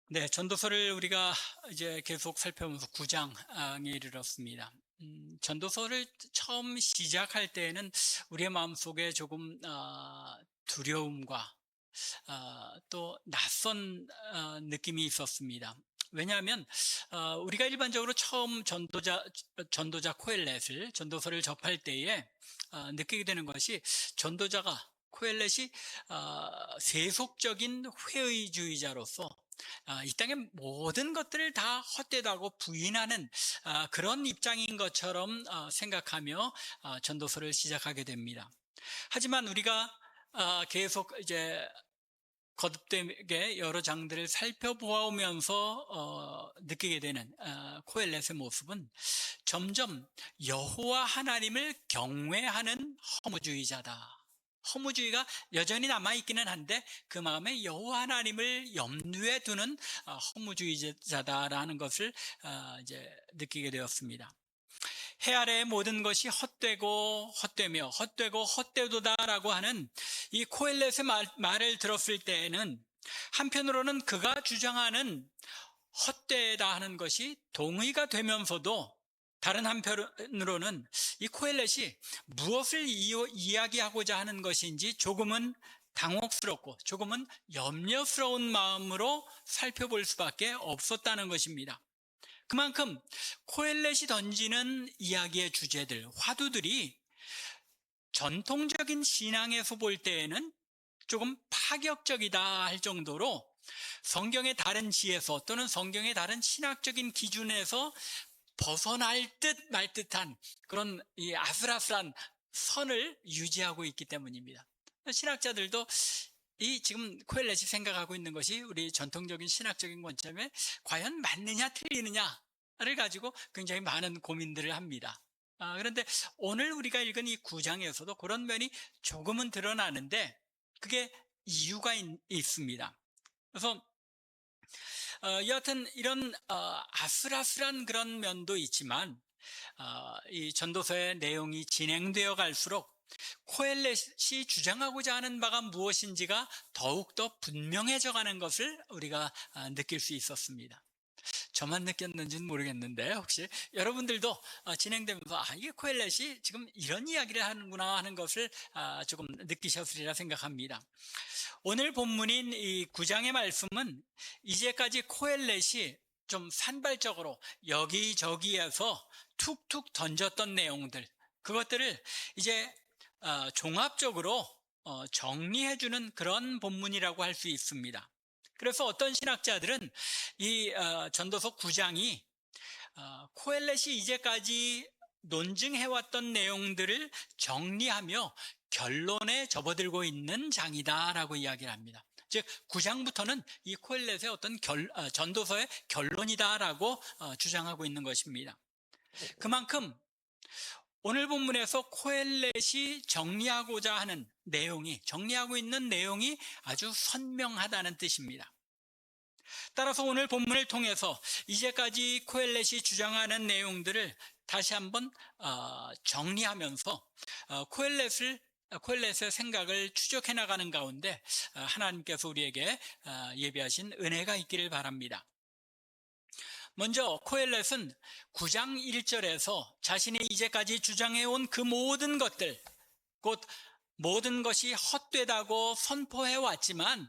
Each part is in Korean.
네, 전도서를 우리가 이제 계속 살펴보면서 9장에 이르렀습니다. 전도서를 처음 시작할 때에는 우리의 마음속에 조금 두려움과 또 낯선 느낌이 있었습니다. 왜냐하면 우리가 일반적으로 처음 전도자 코엘렛을 전도서를 접할 때에 느끼게 되는 것이 전도자가 코엘렛이 세속적인 회의주의자로서 이 땅의 모든 것들을 다 헛되다고 부인하는 그런 입장인 것처럼 생각하며 전도서를 시작하게 됩니다. 하지만 우리가 계속 이제 거듭되게 여러 장들을 살펴보면서 느끼게 되는 코엘렛의 모습은 점점 여호와 하나님을 경외하는 허무주의자다. 허무주의가 여전히 남아있기는 한데 그 마음에 여호와 하나님을 염두에 두는 허무주의자다라는 것을 이제 느끼게 되었습니다. 해 아래의 모든 것이 헛되고 헛되며 헛되고 헛되도다라고 하는 이 코엘렛의 말을 들었을 때에는 한편으로는 그가 주장하는 헛되다 하는 것이 동의가 되면서도 다른 한편으로는 이 코엘렛이 무엇을 이야기하고자 하는 것인지 조금은 당혹스럽고 조금은 염려스러운 마음으로 살펴볼 수밖에 없었다는 것입니다. 그만큼 코엘렛이 던지는 이야기의 주제들, 화두들이 전통적인 신앙에서 볼 때에는 조금 파격적이다 할 정도로 성경의 다른 지에서 또는 성경의 다른 신학적인 기준에서 벗어날 듯 말 듯한 그런 이 아슬아슬한 선을 유지하고 있기 때문입니다. 신학자들도 이 지금 코엘렛이 생각하고 있는 것이 우리 전통적인 신학적인 관점에 과연 맞느냐 틀리느냐를 가지고 굉장히 많은 고민들을 합니다. 그런데 오늘 우리가 읽은 이 9장에서도 그런 면이 조금은 드러나는데 그게 이유가 있습니다. 그래서 여하튼 이런 아슬아슬한 그런 면도 있지만 이 전도서의 내용이 진행되어 갈수록 코엘렛이 주장하고자 하는 바가 무엇인지가 더욱더 분명해져 가는 것을 우리가 느낄 수 있었습니다. 저만 느꼈는지는 모르겠는데 혹시 여러분들도 진행되면서 이게 코엘렛이 지금 이런 이야기를 하는구나 하는 것을 조금 느끼셨으리라 생각합니다. 오늘 본문인 이 9장의 말씀은 이제까지 코엘렛이 좀 산발적으로 여기저기에서 툭툭 던졌던 내용들, 그것들을 이제 종합적으로 정리해주는 그런 본문이라고 할 수 있습니다. 그래서 어떤 신학자들은 이 전도서 9장이 코엘렛이 이제까지 논증해왔던 내용들을 정리하며 결론에 접어들고 있는 장이다라고 이야기를 합니다. 즉 9장부터는 이 코엘렛의 어떤 전도서의 결론이다라고 주장하고 있는 것입니다. 그만큼 오늘 본문에서 코엘렛이 정리하고자 하는 내용이, 정리하고 있는 내용이 아주 선명하다는 뜻입니다. 따라서 오늘 본문을 통해서 이제까지 코엘렛이 주장하는 내용들을 다시 한번 정리하면서 코엘렛의 생각을 추적해 나가는 가운데 하나님께서 우리에게 예비하신 은혜가 있기를 바랍니다. 먼저 코엘렛은 9장 1절에서 자신이 이제까지 주장해온 그 모든 것들, 곧 모든 것이 헛되다고 선포해왔지만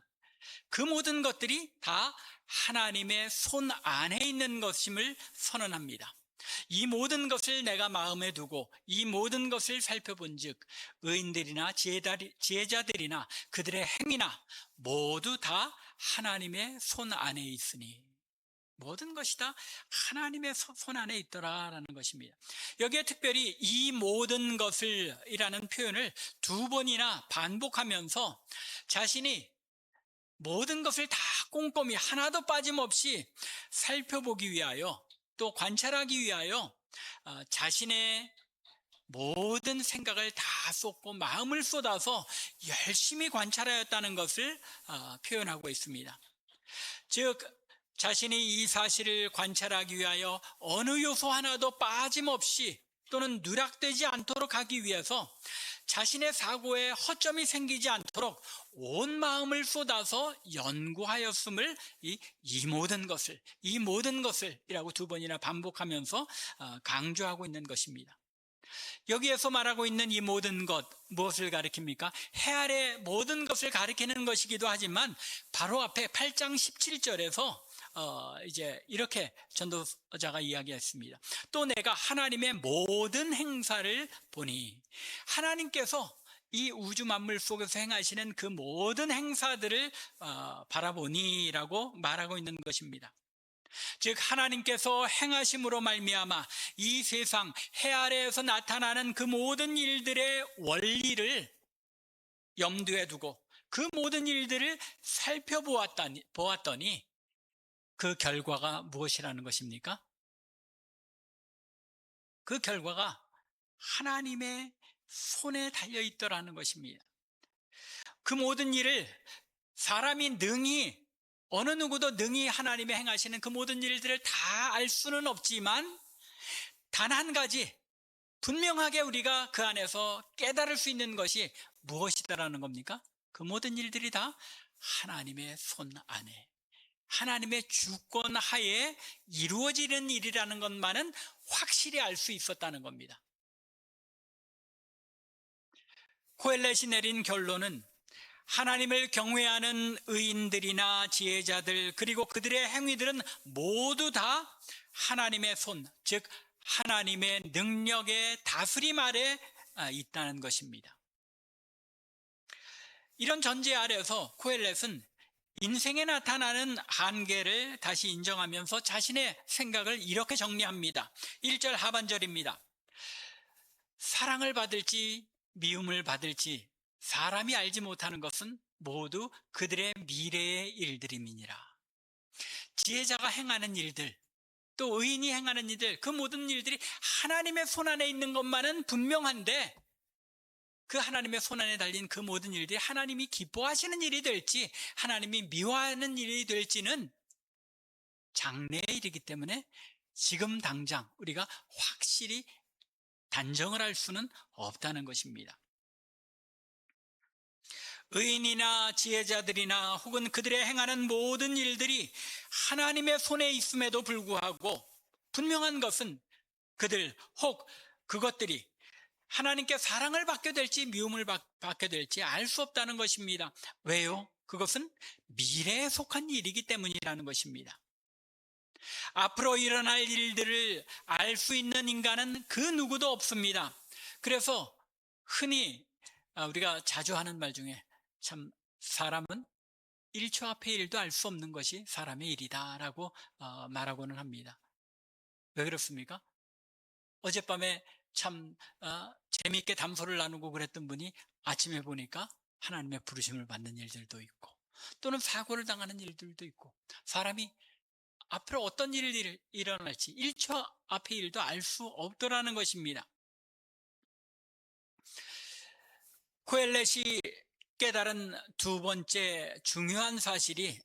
그 모든 것들이 다 하나님의 손 안에 있는 것임을 선언합니다. 이 모든 것을 내가 마음에 두고 이 모든 것을 살펴본 즉 의인들이나 지혜자들이나 그들의 행위나 모두 다 하나님의 손 안에 있으니, 모든 것이 다 하나님의 손 안에 있더라라는 것입니다. 여기에 특별히 이 모든 것을 이라는 표현을 두 번이나 반복하면서 자신이 모든 것을 다 꼼꼼히 하나도 빠짐없이 살펴보기 위하여 또 관찰하기 위하여 자신의 모든 생각을 다 쏟고 마음을 쏟아서 열심히 관찰하였다는 것을 표현하고 있습니다. 즉 자신이 이 사실을 관찰하기 위하여 어느 요소 하나도 빠짐없이 또는 누락되지 않도록 하기 위해서 자신의 사고에 허점이 생기지 않도록 온 마음을 쏟아서 연구하였음을 이 모든 것을 이라고 두 번이나 반복하면서 강조하고 있는 것입니다. 여기에서 말하고 있는 이 모든 것, 무엇을 가리킵니까? 해 아래 모든 것을 가리키는 것이기도 하지만 바로 앞에 8장 17절에서 이제 이렇게 전도자가 이야기했습니다. 또 내가 하나님의 모든 행사를 보니, 하나님께서 이 우주 만물 속에서 행하시는 그 모든 행사들을 바라보니라고 말하고 있는 것입니다. 즉 하나님께서 행하심으로 말미암아 이 세상 해 아래에서 나타나는 그 모든 일들의 원리를 염두에 두고 그 모든 일들을 살펴보았더니 그 결과가 무엇이라는 것입니까? 그 결과가 하나님의 손에 달려있더라는 것입니다. 그 모든 일을 사람이 어느 누구도 능히 하나님의 행하시는 그 모든 일들을 다 알 수는 없지만 단 한 가지 분명하게 우리가 그 안에서 깨달을 수 있는 것이 무엇이다라는 겁니까? 그 모든 일들이 다 하나님의 손 안에, 하나님의 주권 하에 이루어지는 일이라는 것만은 확실히 알 수 있었다는 겁니다. 코엘렛이 내린 결론은 하나님을 경외하는 의인들이나 지혜자들, 그리고 그들의 행위들은 모두 다 하나님의 손, 즉 하나님의 능력의 다스림 아래 있다는 것입니다. 이런 전제 아래서 코엘렛은 인생에 나타나는 한계를 다시 인정하면서 자신의 생각을 이렇게 정리합니다. 1절 하반절입니다. 사랑을 받을지 미움을 받을지 사람이 알지 못하는 것은 모두 그들의 미래의 일들임이니라. 지혜자가 행하는 일들, 또 의인이 행하는 일들, 그 모든 일들이 하나님의 손 안에 있는 것만은 분명한데, 그 하나님의 손 안에 달린 그 모든 일들이 하나님이 기뻐하시는 일이 될지 하나님이 미워하는 일이 될지는 장래의 일이기 때문에 지금 당장 우리가 확실히 단정을 할 수는 없다는 것입니다. 의인이나 지혜자들이나 혹은 그들의 행하는 모든 일들이 하나님의 손에 있음에도 불구하고 분명한 것은 그것들이 하나님께 사랑을 받게 될지 미움을 받게 될지 알 수 없다는 것입니다. 왜요? 그것은 미래에 속한 일이기 때문이라는 것입니다. 앞으로 일어날 일들을 알 수 있는 인간은 그 누구도 없습니다. 그래서 흔히 우리가 자주 하는 말 중에 참 사람은 1초 앞의 일도 알 수 없는 것이 사람의 일이다라고 말하고는 합니다. 왜 그렇습니까? 어젯밤에 참 재미있게 담소를 나누고 그랬던 분이 아침에 보니까 하나님의 부르심을 받는 일들도 있고 또는 사고를 당하는 일들도 있고 사람이 앞으로 어떤 일이 일어날지 1초 앞의 일도 알 수 없더라는 것입니다. 코엘렛이 깨달은 두 번째 중요한 사실이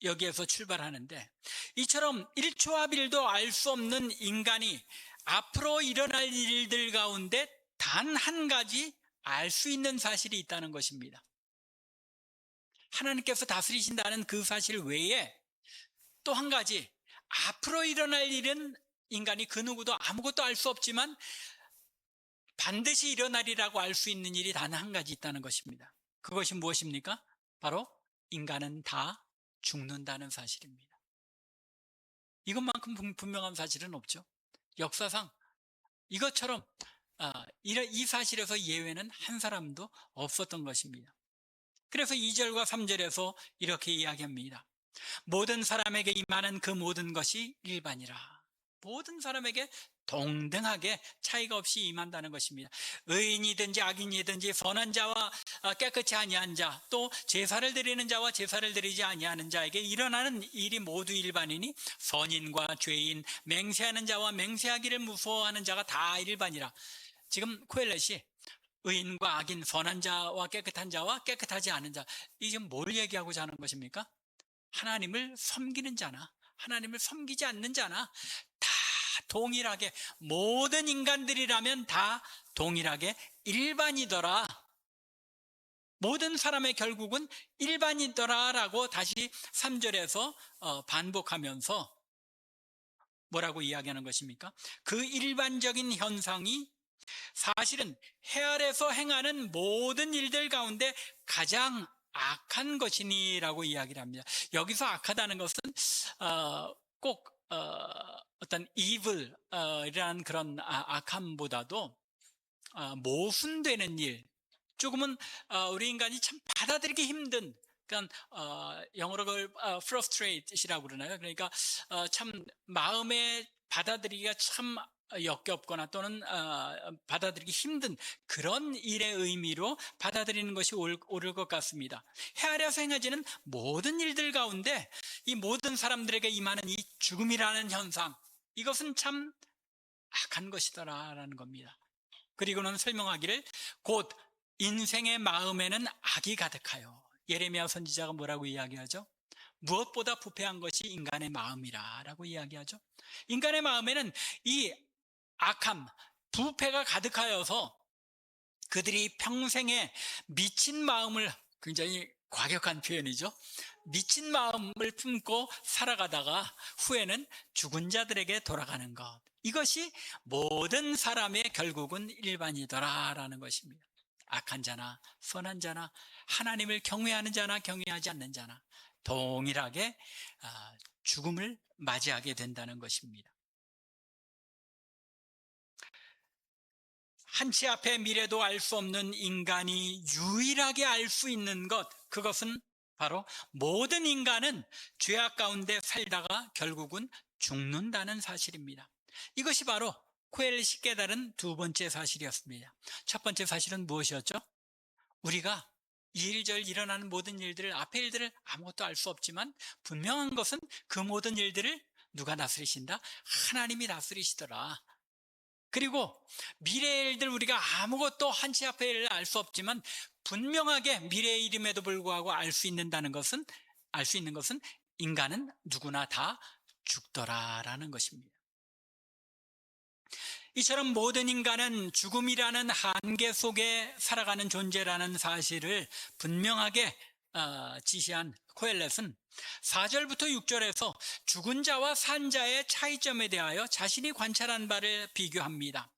여기에서 출발하는데, 이처럼 1초 앞 일도 알 수 없는 인간이 앞으로 일어날 일들 가운데 단 한 가지 알 수 있는 사실이 있다는 것입니다. 하나님께서 다스리신다는 그 사실 외에 또 한 가지, 앞으로 일어날 일은 인간이 그 누구도 아무것도 알 수 없지만 반드시 일어나리라고 알 수 있는 일이 단 한 가지 있다는 것입니다. 그것이 무엇입니까? 바로 인간은 다 죽는다는 사실입니다. 이것만큼 분명한 사실은 없죠. 역사상 이것처럼 이 사실에서 예외는 한 사람도 없었던 것입니다. 그래서 2절과 3절에서 이렇게 이야기합니다. 모든 사람에게 임하는 그 모든 것이 일반이라. 모든 사람에게 동등하게 차이가 없이 임한다는 것입니다. 의인이든지 악인이든지 선한 자와 깨끗이 아니한 자, 또 제사를 드리는 자와 제사를 드리지 아니하는 자에게 일어나는 일이 모두 일반이니 선인과 죄인, 맹세하는 자와 맹세하기를 무서워하는 자가 다 일반이라. 지금 코엘렛이 의인과 악인, 선한 자와 깨끗한 자와 깨끗하지 않은 자, 이 지금 뭘 얘기하고자 하는 것입니까? 하나님을 섬기는 자나 하나님을 섬기지 않는 자나 다 동일하게 모든 인간들이라면 다 동일하게 일반이더라. 모든 사람의 결국은 일반이더라라고 다시 3절에서 반복하면서 뭐라고 이야기하는 것입니까? 그 일반적인 현상이 사실은 해 아래서 행하는 모든 일들 가운데 가장 악한 것이니라고 이야기를 합니다. 여기서 악하다는 것은 꼭 어떤 evil이라는 그런 악함보다도 모순되는 일, 조금은 우리 인간이 참 받아들이기 힘든, 그러니까 영어로 그걸 frustrate이라고 그러나요? 그러니까 참 마음에 받아들이기가 참 역겹거나 또는 받아들이기 힘든 그런 일의 의미로 받아들이는 것이 옳을 것 같습니다. 해 아래에서 행해지는 모든 일들 가운데 이 모든 사람들에게 임하는 이 죽음이라는 현상, 이것은 참 악한 것이더라라는 겁니다. 그리고는 설명하기를 곧 인생의 마음에는 악이 가득하여, 예레미야 선지자가 뭐라고 이야기하죠? 무엇보다 부패한 것이 인간의 마음이라고 이야기하죠. 인간의 마음에는 이 악함, 부패가 가득하여서 그들이 평생에 미친 마음을, 굉장히 과격한 표현이죠. 미친 마음을 품고 살아가다가 후에는 죽은 자들에게 돌아가는 것, 이것이 모든 사람의 결국은 일반이더라라는 것입니다. 악한 자나 선한 자나 하나님을 경외하는 자나 경외하지 않는 자나 동일하게 죽음을 맞이하게 된다는 것입니다. 한치 앞의 미래도 알 수 없는 인간이 유일하게 알 수 있는 것, 그것은 바로 모든 인간은 죄악 가운데 살다가 결국은 죽는다는 사실입니다. 이것이 바로 코엘렛이 깨달은 두 번째 사실이었습니다. 첫 번째 사실은 무엇이었죠? 우리가 이일저일 일어나는 모든 일들을, 앞의 일들을 아무것도 알 수 없지만 분명한 것은 그 모든 일들을 누가 다스리신다? 하나님이 다스리시더라. 그리고 미래의 일들, 우리가 아무것도 한치 앞의 일을 알 수 없지만 분명하게 미래의 일임에도 불구하고 알 수 있는 것은 인간은 누구나 다 죽더라라는 것입니다. 이처럼 모든 인간은 죽음이라는 한계 속에 살아가는 존재라는 사실을 분명하게 지시한 코엘렛은 4절부터 6절에서 죽은 자와 산 자의 차이점에 대하여 자신이 관찰한 바를 비교합니다.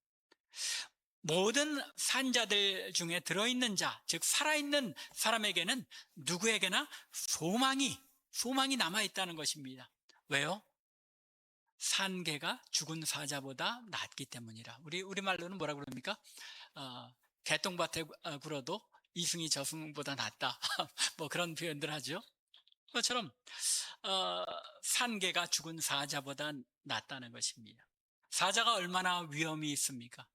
모든 산 자들 중에 들어있는 자, 즉 살아있는 사람에게는 누구에게나 소망이 남아있다는 것입니다. 왜요? 산 개가 죽은 사자보다 낫기 때문이라. 우리말로는 뭐라 그럽니까? 개똥밭에 굴어도 이승이 저승보다 낫다. 뭐 그런 표현들 하죠. 그것처럼 산 개가 죽은 사자보다 낫다는 것입니다. 사자가 얼마나 위험이 있습니까?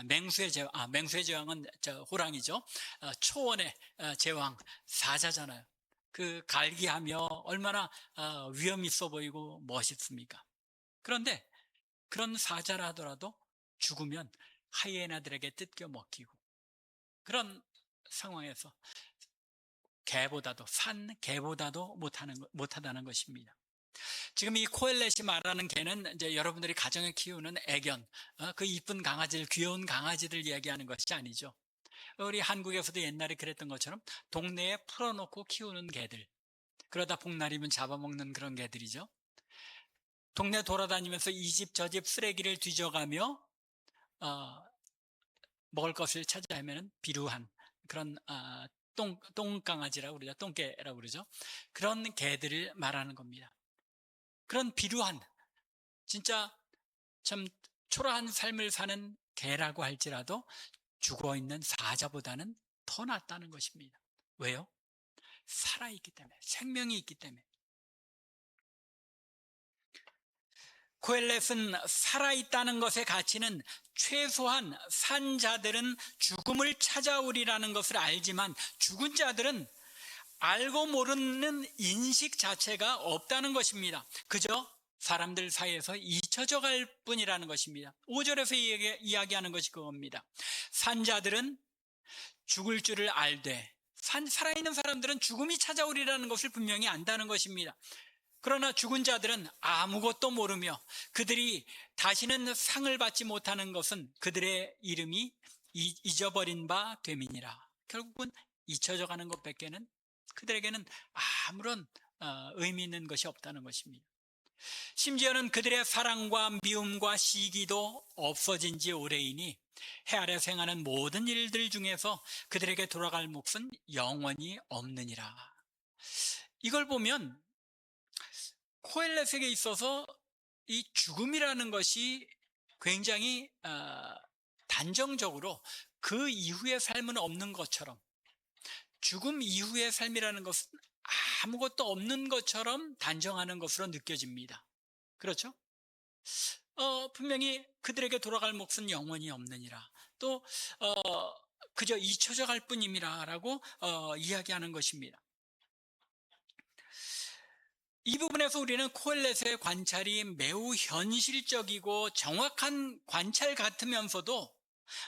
맹수의 제왕은 호랑이죠. 초원의 제왕 사자잖아요. 그 갈기하며 얼마나 위험 있어 보이고 멋있습니까? 그런데 그런 사자라 하더라도 죽으면 하이에나들에게 뜯겨 먹히고, 그런 상황에서 산 개보다도 못하다는 것입니다. 지금 이 코엘렛이 말하는 개는 이제 여러분들이 가정에 키우는 애견, 그 이쁜 강아지들, 귀여운 강아지들 이야기하는 것이 아니죠. 우리 한국에서도 옛날에 그랬던 것처럼 동네에 풀어놓고 키우는 개들, 그러다 복날이면 잡아먹는 그런 개들이죠. 동네 돌아다니면서 이 집 저 집 쓰레기를 뒤져가며 먹을 것을 찾아 헤매는 비루한 그런 똥강아지라고 그러죠. 똥개라고 그러죠. 그런 개들을 말하는 겁니다. 그런 비루한, 진짜 참 초라한 삶을 사는 개라고 할지라도 죽어있는 사자보다는 더 낫다는 것입니다. 왜요? 살아있기 때문에, 생명이 있기 때문에. 코엘렛은 살아있다는 것의 가치는 최소한 산 자들은 죽음을 찾아오리라는 것을 알지만 죽은 자들은 알고 모르는 인식 자체가 없다는 것입니다. 그저 사람들 사이에서 잊혀져 갈 뿐이라는 것입니다. 5절에서 이야기하는 것이 그겁니다. 산 자들은 죽을 줄을 알되, 살아있는 사람들은 죽음이 찾아오리라는 것을 분명히 안다는 것입니다. 그러나 죽은 자들은 아무것도 모르며 그들이 다시는 상을 받지 못하는 것은 그들의 이름이 잊어버린 바 됨이니라. 결국은 잊혀져 가는 것밖에는 그들에게는 아무런 의미 있는 것이 없다는 것입니다. 심지어는 그들의 사랑과 미움과 시기도 없어진 지 오래이니 해 아래서 행하는 모든 일들 중에서 그들에게 돌아갈 몫은 영원히 없느니라. 이걸 보면 코엘렛에게 있어서 이 죽음이라는 것이 굉장히 단정적으로 그 이후의 삶은 없는 것처럼, 죽음 이후의 삶이라는 것은 아무것도 없는 것처럼 단정하는 것으로 느껴집니다. 그렇죠? 분명히 그들에게 돌아갈 몫은 영원히 없느니라. 또 그저 잊혀져 갈 뿐임이라 라고 이야기하는 것입니다. 이 부분에서 우리는 코엘렛의 관찰이 매우 현실적이고 정확한 관찰 같으면서도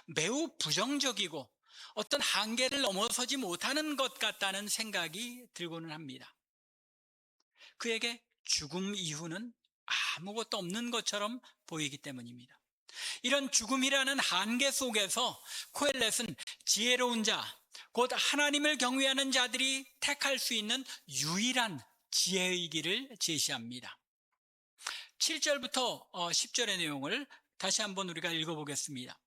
매우 부정적이고 어떤 한계를 넘어서지 못하는 것 같다는 생각이 들고는 합니다. 그에게 죽음 이후는 아무것도 없는 것처럼 보이기 때문입니다. 이런 죽음이라는 한계 속에서 코엘렛은 지혜로운 자, 곧 하나님을 경외하는 자들이 택할 수 있는 유일한 지혜의 길을 제시합니다. 7절부터 10절의 내용을 다시 한번 우리가 읽어보겠습니다.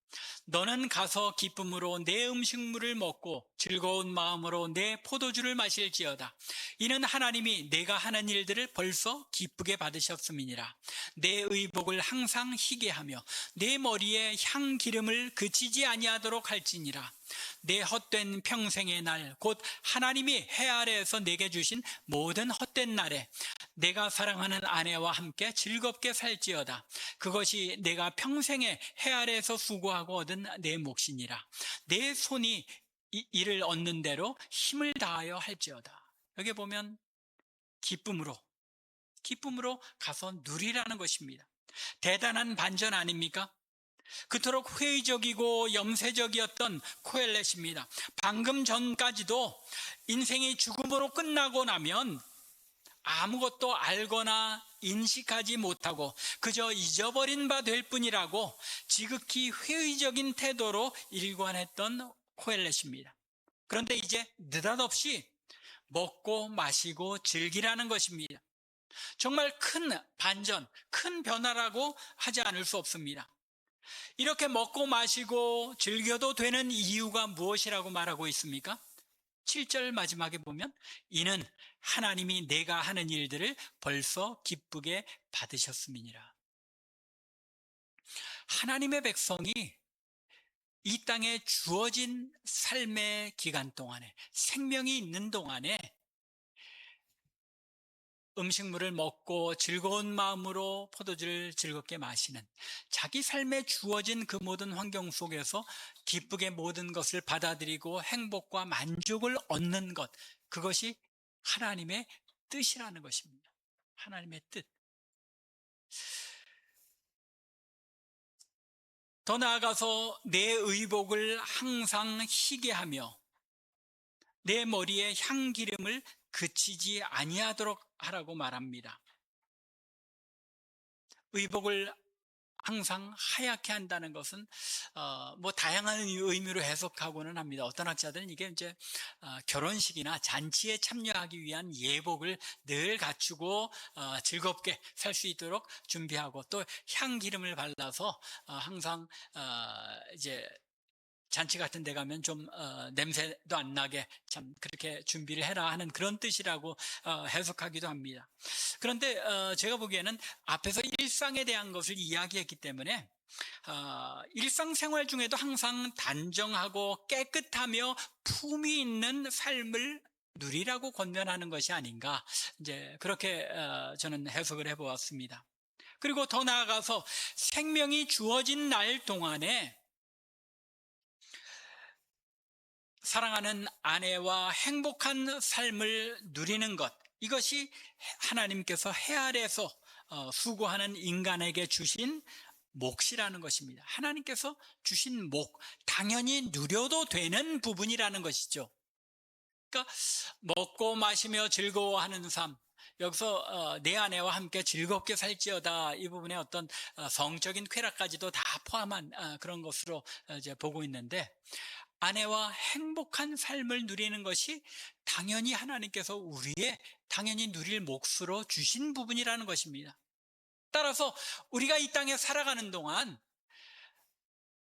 너는 가서 기쁨으로 내 음식물을 먹고 즐거운 마음으로 내 포도주를 마실지어다. 이는 하나님이 내가 하는 일들을 벌써 기쁘게 받으셨음이니라. 내 의복을 항상 희게 하며 내 머리에 향기름을 그치지 아니하도록 할지니라. 내 헛된 평생의 날, 곧 하나님이 해 아래에서 내게 주신 모든 헛된 날에 내가 사랑하는 아내와 함께 즐겁게 살지어다. 그것이 내가 평생에 해 아래에서 수고하고 얻은 내 몫이니라. 내 손이 이를 얻는 대로 힘을 다하여 할지어다. 여기 보면 기쁨으로 가서 누리라는 것입니다. 대단한 반전 아닙니까? 그토록 회의적이고 염세적이었던 코엘렛입니다. 방금 전까지도 인생이 죽음으로 끝나고 나면 아무것도 알거나 인식하지 못하고 그저 잊어버린 바 될 뿐이라고 지극히 회의적인 태도로 일관했던 코엘렛입니다. 그런데 이제 느닷없이 먹고 마시고 즐기라는 것입니다. 정말 큰 반전, 큰 변화라고 하지 않을 수 없습니다. 이렇게 먹고 마시고 즐겨도 되는 이유가 무엇이라고 말하고 있습니까? 7절 마지막에 보면 이는 하나님이 내가 하는 일들을 벌써 기쁘게 받으셨음이니라. 하나님의 백성이 이 땅에 주어진 삶의 기간 동안에, 생명이 있는 동안에 음식물을 먹고 즐거운 마음으로 포도주를 즐겁게 마시는, 자기 삶에 주어진 그 모든 환경 속에서 기쁘게 모든 것을 받아들이고 행복과 만족을 얻는 것, 그것이 하나님의 뜻이라는 것입니다. 하나님의 뜻. 더 나아가서 내 의복을 항상 희게 하며 내 머리에 향기름을 그치지 아니하도록 하라고 말합니다. 의복을 항상 하얗게 한다는 것은 다양한 의미로 해석하고는 합니다. 어떤 학자들은 이게 이제 결혼식이나 잔치에 참여하기 위한 예복을 늘 갖추고 즐겁게 살 수 있도록 준비하고, 또 향기름을 발라서 항상 이제 잔치 같은 데 가면 좀 냄새도 안 나게 참 그렇게 준비를 해라 하는 그런 뜻이라고 해석하기도 합니다. 그런데 제가 보기에는 앞에서 일상에 대한 것을 이야기했기 때문에 일상생활 중에도 항상 단정하고 깨끗하며 품위 있는 삶을 누리라고 권면하는 것이 아닌가, 이제 그렇게 저는 해석을 해보았습니다. 그리고 더 나아가서 생명이 주어진 날 동안에 사랑하는 아내와 행복한 삶을 누리는 것, 이것이 하나님께서 해 아래에서 수고하는 인간에게 주신 몫이라는 것입니다. 하나님께서 주신 목, 당연히 누려도 되는 부분이라는 것이죠. 그러니까 먹고 마시며 즐거워하는 삶, 여기서 내 아내와 함께 즐겁게 살지어다 이 부분에 어떤 성적인 쾌락까지도 다 포함한 그런 것으로 이제 보고 있는데, 아내와 행복한 삶을 누리는 것이 당연히 하나님께서 우리의 당연히 누릴 몫으로 주신 부분이라는 것입니다. 따라서 우리가 이 땅에 살아가는 동안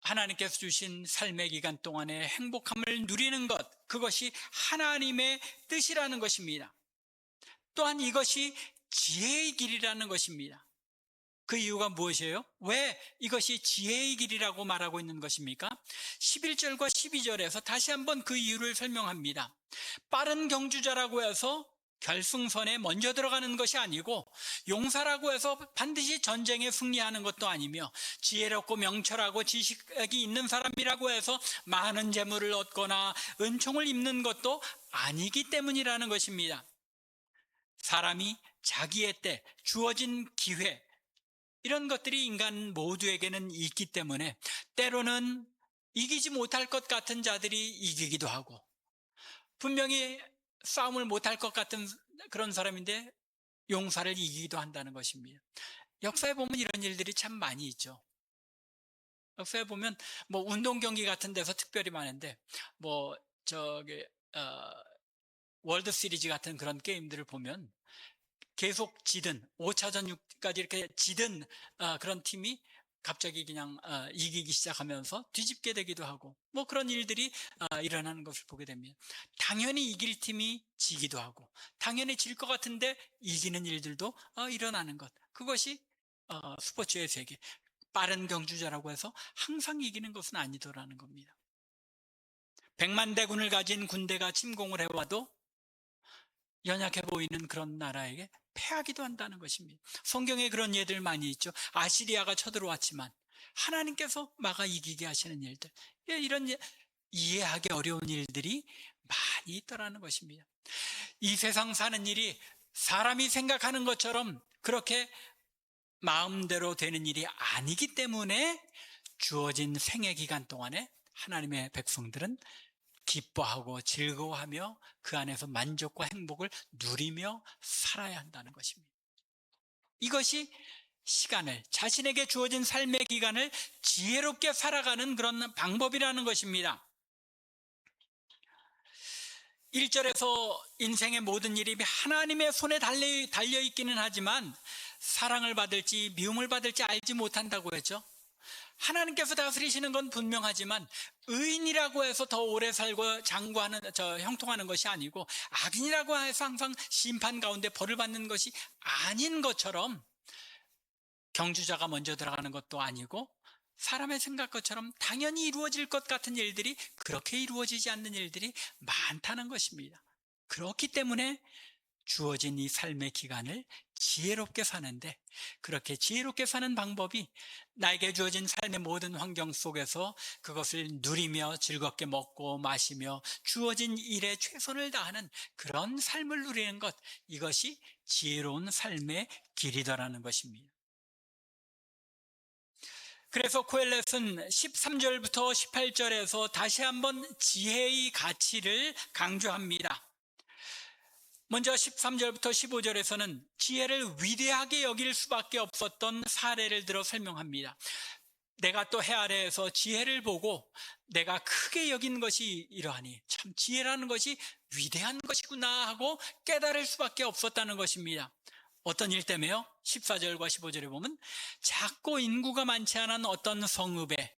하나님께서 주신 삶의 기간 동안에 행복함을 누리는 것, 그것이 하나님의 뜻이라는 것입니다. 또한 이것이 지혜의 길이라는 것입니다. 그 이유가 무엇이에요? 왜 이것이 지혜의 길이라고 말하고 있는 것입니까? 11절과 12절에서 다시 한번 그 이유를 설명합니다. 빠른 경주자라고 해서 결승선에 먼저 들어가는 것이 아니고, 용사라고 해서 반드시 전쟁에 승리하는 것도 아니며, 지혜롭고 명철하고 지식이 있는 사람이라고 해서 많은 재물을 얻거나 은총을 입는 것도 아니기 때문이라는 것입니다. 사람이 자기의 때, 주어진 기회, 이런 것들이 인간 모두에게는 있기 때문에 때로는 이기지 못할 것 같은 자들이 이기기도 하고, 분명히 싸움을 못할 것 같은 그런 사람인데 용사를 이기기도 한다는 것입니다. 역사에 보면 이런 일들이 참 많이 있죠. 역사에 보면 뭐 운동 경기 같은 데서 특별히 많은데, 뭐 저기 월드 시리즈 같은 그런 게임들을 보면 계속 지든 5차전 6까지 이렇게 지든 그런 팀이 갑자기 그냥 이기기 시작하면서 뒤집게 되기도 하고, 뭐 그런 일들이 일어나는 것을 보게 됩니다. 당연히 이길 팀이 지기도 하고, 당연히 질 것 같은데 이기는 일들도 일어나는 것, 그것이 스포츠의 세계. 빠른 경주자라고 해서 항상 이기는 것은 아니더라는 겁니다. 100만 대군을 가진 군대가 침공을 해와도 연약해 보이는 그런 나라에게 패하기도 한다는 것입니다. 성경에 그런 예들 많이 있죠. 아시리아가 쳐들어왔지만 하나님께서 막아 이기게 하시는 일들, 이런 이해하기 어려운 일들이 많이 있더라는 것입니다. 이 세상 사는 일이 사람이 생각하는 것처럼 그렇게 마음대로 되는 일이 아니기 때문에 주어진 생애 기간 동안에 하나님의 백성들은 기뻐하고 즐거워하며 그 안에서 만족과 행복을 누리며 살아야 한다는 것입니다. 이것이 시간을, 자신에게 주어진 삶의 기간을 지혜롭게 살아가는 그런 방법이라는 것입니다. 1절에서 인생의 모든 일이 하나님의 손에 달려 있기는 하지만 사랑을 받을지 미움을 받을지 알지 못한다고 했죠. 하나님께서 다스리시는 건 분명하지만 의인이라고 해서 더 오래 살고 형통하는 것이 아니고, 악인이라고 해서 항상 심판 가운데 벌을 받는 것이 아닌 것처럼, 경주자가 먼저 들어가는 것도 아니고, 사람의 생각 것처럼 당연히 이루어질 것 같은 일들이 그렇게 이루어지지 않는 일들이 많다는 것입니다. 그렇기 때문에 주어진 이 삶의 기간을 지혜롭게 사는데, 그렇게 지혜롭게 사는 방법이 나에게 주어진 삶의 모든 환경 속에서 그것을 누리며 즐겁게 먹고 마시며 주어진 일에 최선을 다하는 그런 삶을 누리는 것, 이것이 지혜로운 삶의 길이더라는 것입니다. 그래서 코엘렛은 13절부터 18절에서 다시 한번 지혜의 가치를 강조합니다. 먼저 13절부터 15절에서는 지혜를 위대하게 여길 수밖에 없었던 사례를 들어 설명합니다. 내가 또 해 아래에서 지혜를 보고 내가 크게 여긴 것이 이러하니 참 지혜라는 것이 위대한 것이구나 하고 깨달을 수밖에 없었다는 것입니다. 어떤 일 때문에요? 14절과 15절에 보면 작고 인구가 많지 않은 어떤 성읍에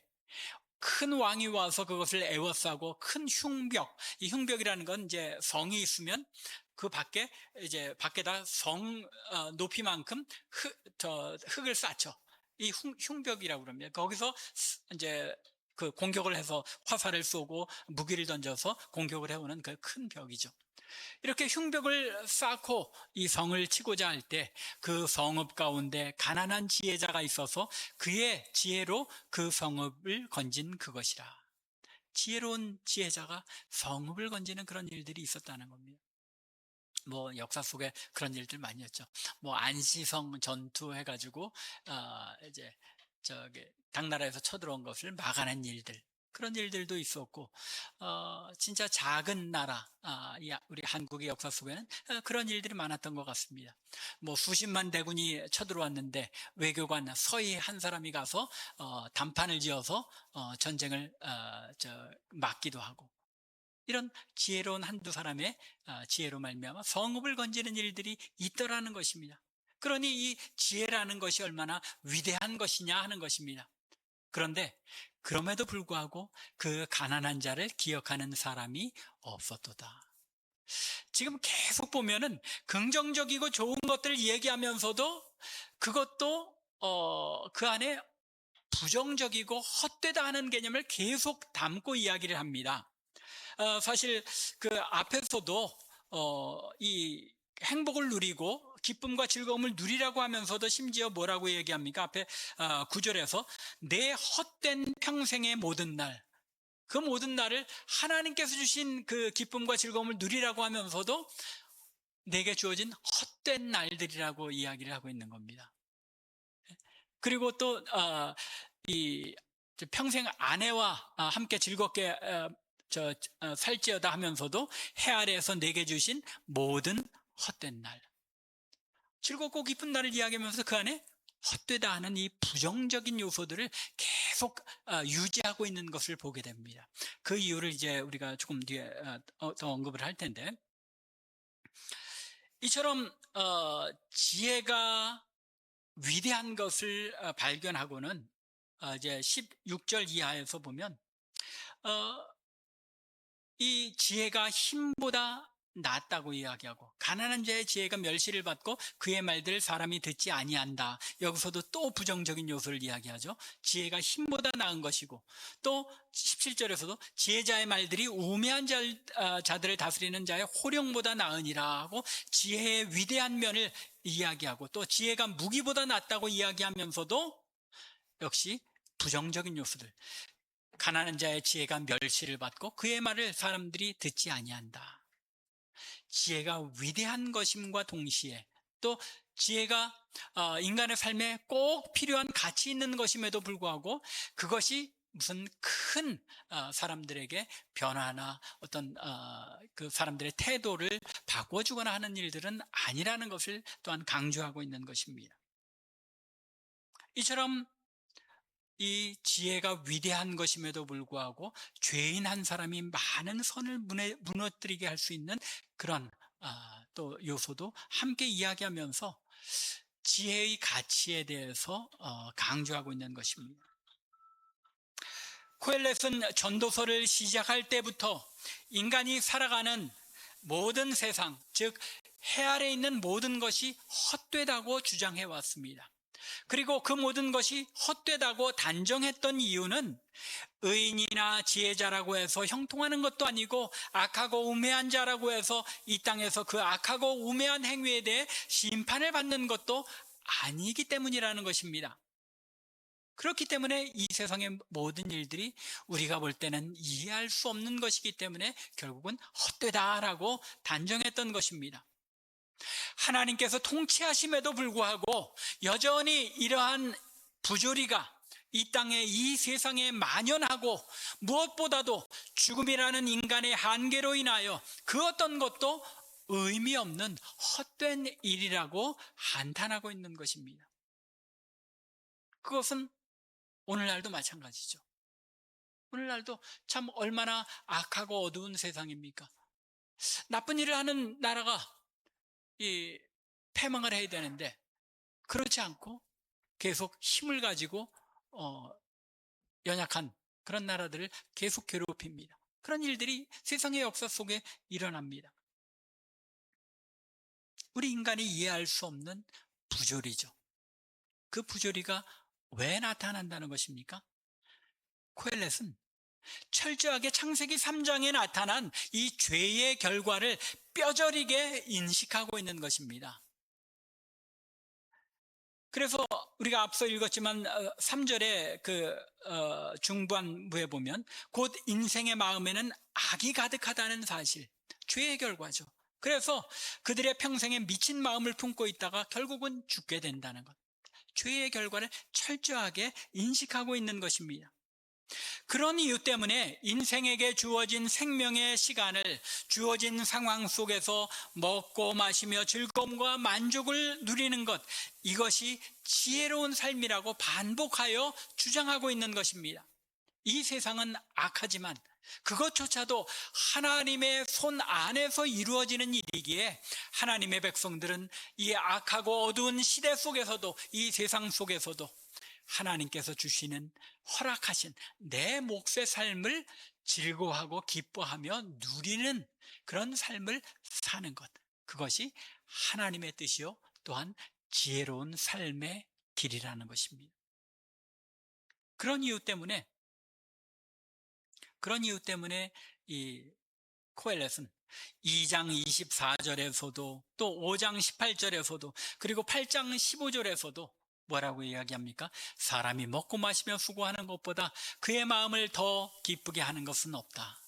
큰 왕이 와서 그것을 에워싸고 큰 흉벽, 이 흉벽이라는 건 이제 성이 있으면 그 밖에 이제 밖에다 성 높이만큼 흙을 쌓죠. 이 흉벽이라고 그럽니다. 거기서 이제 그 공격을 해서 화살을 쏘고 무기를 던져서 공격을 해오는 그 큰 벽이죠. 이렇게 흉벽을 쌓고 이 성을 치고자 할 때 그 성읍 가운데 가난한 지혜자가 있어서 그의 지혜로 그 성읍을 건진 그것이라. 지혜로운 지혜자가 성읍을 건지는 그런 일들이 있었다는 겁니다. 뭐 역사 속에 그런 일들 많이 했죠. 뭐 안시성 전투 해가지고 이제 당나라에서 쳐들어온 것을 막아낸 일들, 그런 일들도 있었고, 진짜 작은 나라, 우리 한국의 역사 속에는 그런 일들이 많았던 것 같습니다. 뭐 수십만 대군이 쳐들어왔는데 외교관 서희 한 사람이 가서 단판을 지어서 전쟁을 막기도 하고, 이런 지혜로운 한두 사람의 지혜로 말미암아 성읍을 건지는 일들이 있더라는 것입니다. 그러니 이 지혜라는 것이 얼마나 위대한 것이냐 하는 것입니다. 그런데 그럼에도 불구하고 그 가난한 자를 기억하는 사람이 없었도다. 지금 계속 보면은 긍정적이고 좋은 것들을 얘기하면서도 그것도 그 안에 부정적이고 헛되다 하는 개념을 계속 담고 이야기를 합니다. 사실 그 앞에서도 이 행복을 누리고 기쁨과 즐거움을 누리라고 하면서도 심지어 뭐라고 얘기합니까? 앞에 9절에서 내 헛된 평생의 모든 날, 그 모든 날을 하나님께서 주신 그 기쁨과 즐거움을 누리라고 하면서도 내게 주어진 헛된 날들이라고 이야기를 하고 있는 겁니다. 그리고 또 이 평생 아내와 함께 즐겁게 살지어다 하면서도 해 아래에서 내게 주신 모든 헛된 날, 즐겁고 기쁜 날을 이야기하면서 그 안에 헛되다 하는 이 부정적인 요소들을 계속 유지하고 있는 것을 보게 됩니다. 그 이유를 이제 우리가 조금 뒤에 더 언급을 할 텐데, 이처럼 지혜가 위대한 것을 발견하고는 이제 16절 이하에서 보면 이 지혜가 힘보다 낫다고 이야기하고, 가난한 자의 지혜가 멸시를 받고 그의 말들을 사람이 듣지 아니한다. 여기서도 또 부정적인 요소를 이야기하죠. 지혜가 힘보다 나은 것이고, 또 17절에서도 지혜자의 말들이 우매한 자들을 다스리는 자의 호령보다 나으니라 하고 지혜의 위대한 면을 이야기하고, 또 지혜가 무기보다 낫다고 이야기하면서도 역시 부정적인 요소들, 가난한 자의 지혜가 멸시를 받고 그의 말을 사람들이 듣지 아니한다. 지혜가 위대한 것임과 동시에 또 지혜가 인간의 삶에 꼭 필요한 가치 있는 것임에도 불구하고 그것이 무슨 큰 사람들에게 변화나 어떤 그 사람들의 태도를 바꿔주거나 하는 일들은 아니라는 것을 또한 강조하고 있는 것입니다. 이처럼 이 지혜가 위대한 것임에도 불구하고 죄인 한 사람이 많은 선을 무너뜨리게 할 수 있는 그런 또 요소도 함께 이야기하면서 지혜의 가치에 대해서 강조하고 있는 것입니다. 코엘렛은 전도서를 시작할 때부터 인간이 살아가는 모든 세상, 즉 해 아래 있는 모든 것이 헛되다고 주장해 왔습니다. 그리고 그 모든 것이 헛되다고 단정했던 이유는 의인이나 지혜자라고 해서 형통하는 것도 아니고 악하고 우매한 자라고 해서 이 땅에서 그 악하고 우매한 행위에 대해 심판을 받는 것도 아니기 때문이라는 것입니다. 그렇기 때문에 이 세상의 모든 일들이 우리가 볼 때는 이해할 수 없는 것이기 때문에 결국은 헛되다라고 단정했던 것입니다. 하나님께서 통치하심에도 불구하고 여전히 이러한 부조리가 이 땅에 이 세상에 만연하고 무엇보다도 죽음이라는 인간의 한계로 인하여 그 어떤 것도 의미 없는 헛된 일이라고 한탄하고 있는 것입니다. 그것은 오늘날도 마찬가지죠. 오늘날도 참 얼마나 악하고 어두운 세상입니까? 나쁜 일을 하는 나라가 패망을 해야 되는데 그렇지 않고 계속 힘을 가지고 연약한 그런 나라들을 계속 괴롭힙니다. 그런 일들이 세상의 역사 속에 일어납니다. 우리 인간이 이해할 수 없는 부조리죠. 그 부조리가 왜 나타난다는 것입니까? 코엘렛은 철저하게 창세기 3장에 나타난 이 죄의 결과를 뼈저리게 인식하고 있는 것입니다. 그래서 우리가 앞서 읽었지만 3절의 그 중반부에 보면 곧 인생의 마음에는 악이 가득하다는 사실, 죄의 결과죠. 그래서 그들의 평생에 미친 마음을 품고 있다가 결국은 죽게 된다는 것, 죄의 결과를 철저하게 인식하고 있는 것입니다. 그런 이유 때문에 인생에게 주어진 생명의 시간을 주어진 상황 속에서 먹고 마시며 즐거움과 만족을 누리는 것, 이것이 지혜로운 삶이라고 반복하여 주장하고 있는 것입니다. 이 세상은 악하지만 그것조차도 하나님의 손 안에서 이루어지는 일이기에 하나님의 백성들은 이 악하고 어두운 시대 속에서도, 이 세상 속에서도 하나님께서 주시는, 허락하신 내 몫의 삶을 즐거워하고 기뻐하며 누리는 그런 삶을 사는 것, 그것이 하나님의 뜻이요 또한 지혜로운 삶의 길이라는 것입니다. 그런 이유 때문에 이 코엘렛은 2장 24절에서도 또 5장 18절에서도 그리고 8장 15절에서도 뭐라고 이야기합니까? 사람이 먹고 마시며 수고하는 것보다 그의 마음을 더 기쁘게 하는 것은 없다.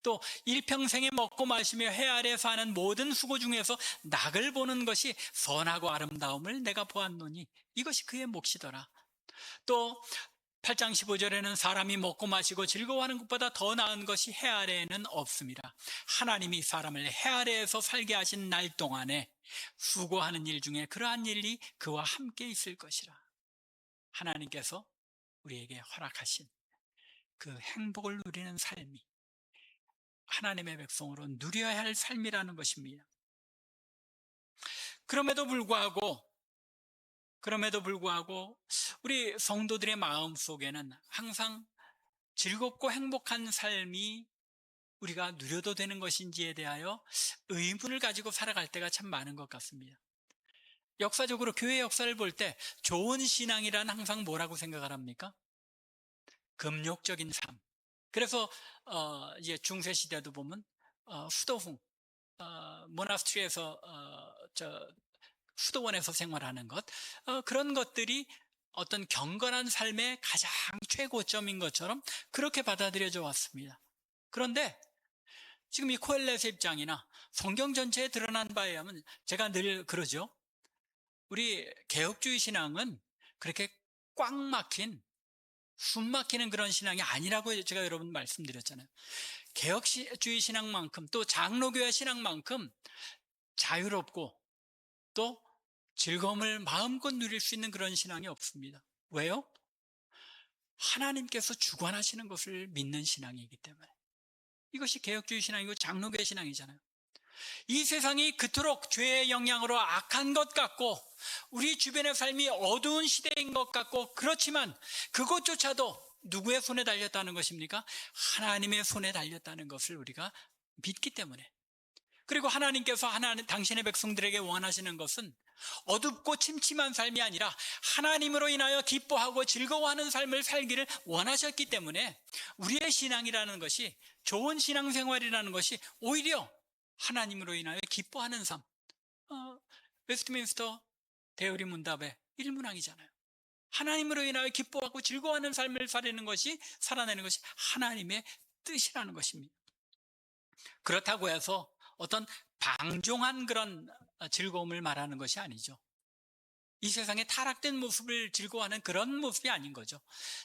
또 일평생에 먹고 마시며 해 아래 사는 모든 수고 중에서 낙을 보는 것이 선하고 아름다움을 내가 보았노니 이것이 그의 몫이더라. 또 8장 15절에는 사람이 먹고 마시고 즐거워하는 것보다 더 나은 것이 해 아래에는 없습니다. 하나님이 사람을 해 아래에서 살게 하신 날 동안에 수고하는 일 중에 그러한 일이 그와 함께 있을 것이라. 하나님께서 우리에게 허락하신 그 행복을 누리는 삶이 하나님의 백성으로 누려야 할 삶이라는 것입니다. 그럼에도 불구하고 우리 성도들의 마음 속에는 항상 즐겁고 행복한 삶이 우리가 누려도 되는 것인지에 대하여 의문을 가지고 살아갈 때가 참 많은 것 같습니다. 역사적으로 교회 역사를 볼 때 좋은 신앙이란 항상 뭐라고 생각을 합니까? 금욕적인 삶. 그래서 이제 중세 시대도 보면 수도흥, 모나스트리에서 수도원에서 생활하는 것, 그런 것들이 어떤 경건한 삶의 가장 최고점인 것처럼 그렇게 받아들여져 왔습니다. 그런데 지금 이 코엘렛의 입장이나 성경 전체에 드러난 바에 의하면, 제가 늘 그러죠. 우리 개혁주의 신앙은 그렇게 꽉 막힌, 숨 막히는 그런 신앙이 아니라고 제가 여러분 말씀드렸잖아요. 개혁주의 신앙만큼, 또 장로교회 신앙만큼 자유롭고 또 즐거움을 마음껏 누릴 수 있는 그런 신앙이 없습니다. 왜요? 하나님께서 주관하시는 것을 믿는 신앙이기 때문에. 이것이 개혁주의 신앙이고 장로교회 신앙이잖아요. 이 세상이 그토록 죄의 영향으로 악한 것 같고 우리 주변의 삶이 어두운 시대인 것 같고, 그렇지만 그것조차도 누구의 손에 달렸다는 것입니까? 하나님의 손에 달렸다는 것을 우리가 믿기 때문에. 그리고 하나님께서 당신의 백성들에게 원하시는 것은 어둡고 침침한 삶이 아니라 하나님으로 인하여 기뻐하고 즐거워하는 삶을 살기를 원하셨기 때문에 우리의 신앙이라는 것이, 좋은 신앙생활이라는 것이 오히려 하나님으로 인하여 기뻐하는 삶. 웨스트민스터 대의리 문답의 1문항이잖아요. 하나님으로 인하여 기뻐하고 즐거워하는 삶을 살아내는 것이 하나님의 뜻이라는 것입니다. 그렇다고 해서 어떤 방종한 그런 즐거움을 말하는 것이 아니죠. 이 세상의 타락된 모습을 즐거워하는 그런 모습이 아닌 거죠.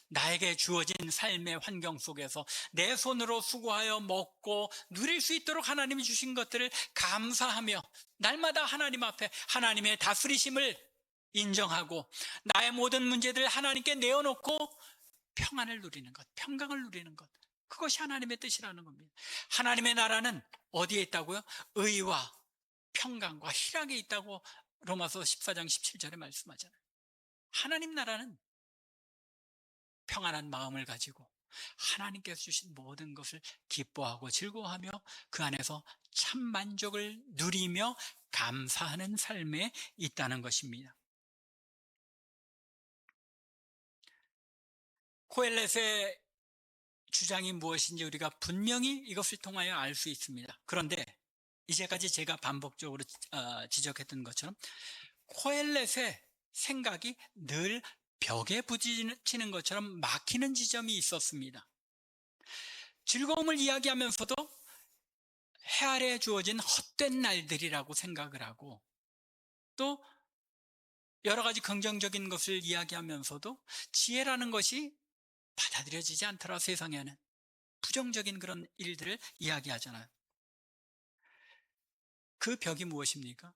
나에게 주어진 삶의 환경 속에서 내 손으로 수고하여 먹고 누릴 수 있도록 하나님이 주신 것들을 감사하며 날마다 하나님 앞에 하나님의 다스리심을 인정하고 나의 모든 문제들 하나님께 내어놓고 평안을 누리는 것, 평강을 누리는 것, 그것이 하나님의 뜻이라는 겁니다. 하나님의 나라는 어디에 있다고요? 의와 평강과 희락에 있다고 로마서 14장 17절에 말씀하잖아요. 하나님 나라는 평안한 마음을 가지고 하나님께서 주신 모든 것을 기뻐하고 즐거워하며 그 안에서 참 만족을 누리며 감사하는 삶에 있다는 것입니다. 코엘렛의 주장이 무엇인지 우리가 분명히 이것을 통하여 알 수 있습니다. 그런데 이제까지 제가 반복적으로 지적했던 것처럼 코엘렛의 생각이 늘 벽에 부딪히는 것처럼 막히는 지점이 있었습니다. 즐거움을 이야기하면서도 해 아래에 주어진 헛된 날들이라고 생각을 하고, 또 여러 가지 긍정적인 것을 이야기하면서도 지혜라는 것이 받아들여지지 않더라. 세상에는 부정적인 그런 일들을 이야기하잖아요. 그 벽이 무엇입니까?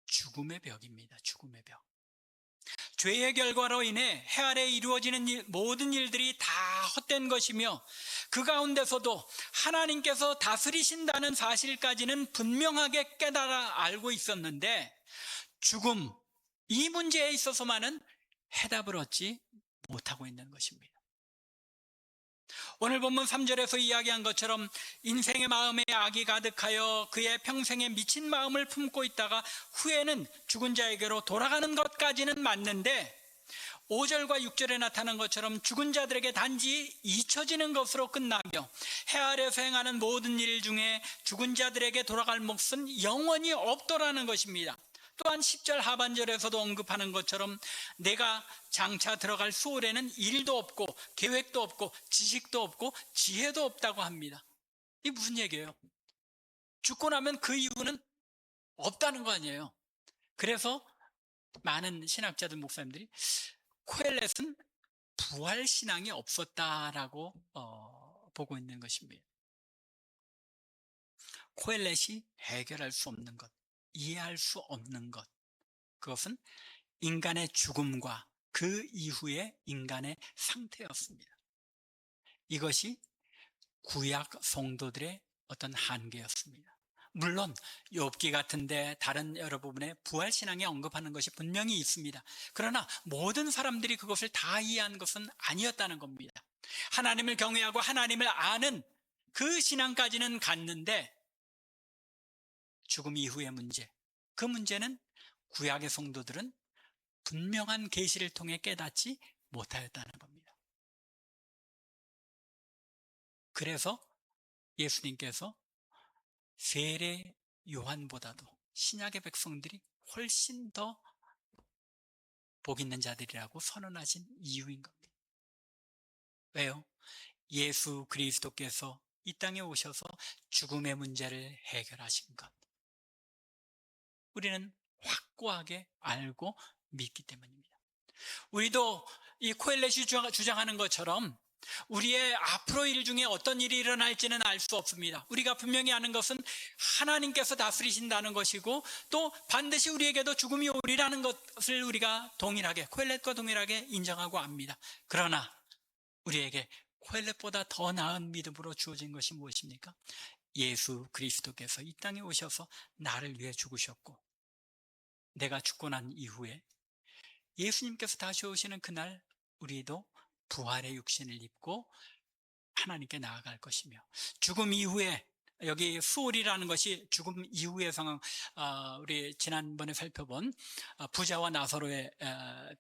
죽음의 벽입니다. 죽음의 벽. 죄의 결과로 인해 해 아래 이루어지는 모든 일들이 다 헛된 것이며, 그 가운데서도 하나님께서 다스리신다는 사실까지는 분명하게 깨달아 알고 있었는데, 죽음, 이 문제에 있어서만은 해답을 얻지 못하고 있는 것입니다. 오늘 본문 3절에서 이야기한 것처럼 인생의 마음에 악이 가득하여 그의 평생에 미친 마음을 품고 있다가 후에는 죽은 자에게로 돌아가는 것까지는 맞는데, 5절과 6절에 나타난 것처럼 죽은 자들에게 단지 잊혀지는 것으로 끝나며 해 아래에서 행하는 모든 일 중에 죽은 자들에게 돌아갈 몫은 영원히 없더라는 것입니다. 또한 10절 하반절에서도 언급하는 것처럼 내가 장차 들어갈 수월에는 일도 없고 계획도 없고 지식도 없고 지혜도 없다고 합니다. 이게 무슨 얘기예요? 죽고 나면 그 이유는 없다는 거 아니에요. 그래서 많은 신학자들, 목사님들이 코엘렛은 부활신앙이 없었다라고 보고 있는 것입니다. 코엘렛이 해결할 수 없는 것, 이해할 수 없는 것, 그것은 인간의 죽음과 그 이후의 인간의 상태였습니다. 이것이 구약 성도들의 어떤 한계였습니다. 물론 욥기 같은데 다른 여러 부분에 부활신앙에 언급하는 것이 분명히 있습니다. 그러나 모든 사람들이 그것을 다 이해한 것은 아니었다는 겁니다. 하나님을 경외하고 하나님을 아는 그 신앙까지는 갔는데, 죽음 이후의 문제, 그 문제는 구약의 성도들은 분명한 계시를 통해 깨닫지 못하였다는 겁니다. 그래서 예수님께서 세례 요한보다도 신약의 백성들이 훨씬 더 복 있는 자들이라고 선언하신 이유인 겁니다. 왜요? 예수 그리스도께서 이 땅에 오셔서 죽음의 문제를 해결하신 것, 우리는 확고하게 알고 믿기 때문입니다. 우리도 이 코엘렛이 주장하는 것처럼 우리의 앞으로 일 중에 어떤 일이 일어날지는 알 수 없습니다. 우리가 분명히 아는 것은 하나님께서 다스리신다는 것이고, 또 반드시 우리에게도 죽음이 오리라는 것을 우리가 동일하게, 코엘렛과 동일하게 인정하고 압니다. 그러나 우리에게 코엘렛보다 더 나은 믿음으로 주어진 것이 무엇입니까? 예수 그리스도께서 이 땅에 오셔서 나를 위해 죽으셨고, 내가 죽고 난 이후에 예수님께서 다시 오시는 그날 우리도 부활의 육신을 입고 하나님께 나아갈 것이며, 죽음 이후에, 여기 수월이라는 것이 죽음 이후의 상황, 우리 지난번에 살펴본 부자와 나사로의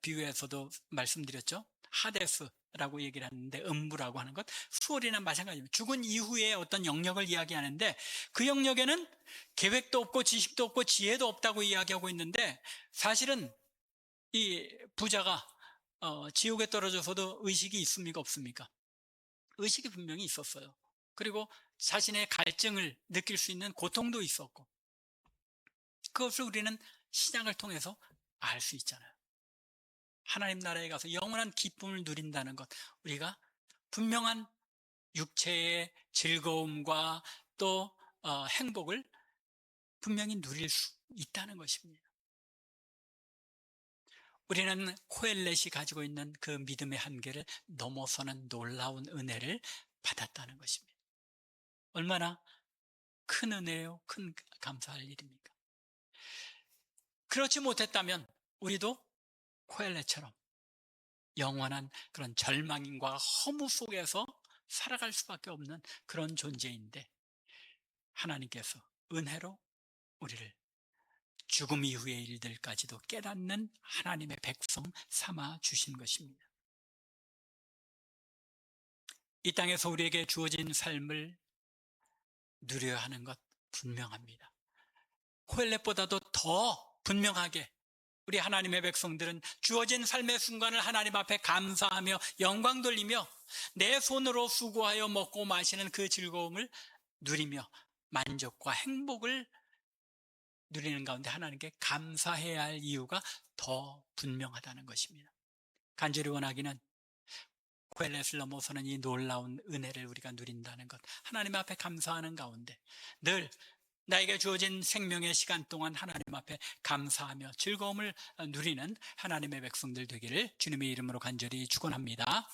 비유에서도 말씀드렸죠. 하데스라고 얘기를 하는데, 음부라고 하는 것, 수월이나 마찬가지입니다. 죽은 이후에 어떤 영역을 이야기하는데, 그 영역에는 계획도 없고 지식도 없고 지혜도 없다고 이야기하고 있는데, 사실은 이 부자가 지옥에 떨어져서도 의식이 있습니까, 없습니까? 의식이 분명히 있었어요. 그리고 자신의 갈증을 느낄 수 있는 고통도 있었고, 그것을 우리는 신약을 통해서 알 수 있잖아요. 하나님 나라에 가서 영원한 기쁨을 누린다는 것, 우리가 분명한 육체의 즐거움과 또 행복을 분명히 누릴 수 있다는 것입니다. 우리는 코엘렛이 가지고 있는 그 믿음의 한계를 넘어서는 놀라운 은혜를 받았다는 것입니다. 얼마나 큰 은혜요, 큰 감사할 일입니까? 그렇지 못했다면 우리도 코엘렛처럼 영원한 그런 절망과 허무 속에서 살아갈 수밖에 없는 그런 존재인데, 하나님께서 은혜로 우리를 죽음 이후의 일들까지도 깨닫는 하나님의 백성 삼아 주신 것입니다. 이 땅에서 우리에게 주어진 삶을 누려야 하는 것 분명합니다. 코엘렛보다도 더 분명하게 우리 하나님의 백성들은 주어진 삶의 순간을 하나님 앞에 감사하며 영광 돌리며 내 손으로 수고하여 먹고 마시는 그 즐거움을 누리며 만족과 행복을 누리는 가운데 하나님께 감사해야 할 이유가 더 분명하다는 것입니다. 간절히 원하기는 코엘렛을 넘어서는 이 놀라운 은혜를 우리가 누린다는 것, 하나님 앞에 감사하는 가운데 늘 나에게 주어진 생명의 시간 동안 하나님 앞에 감사하며 즐거움을 누리는 하나님의 백성들 되기를 주님의 이름으로 간절히 축원합니다.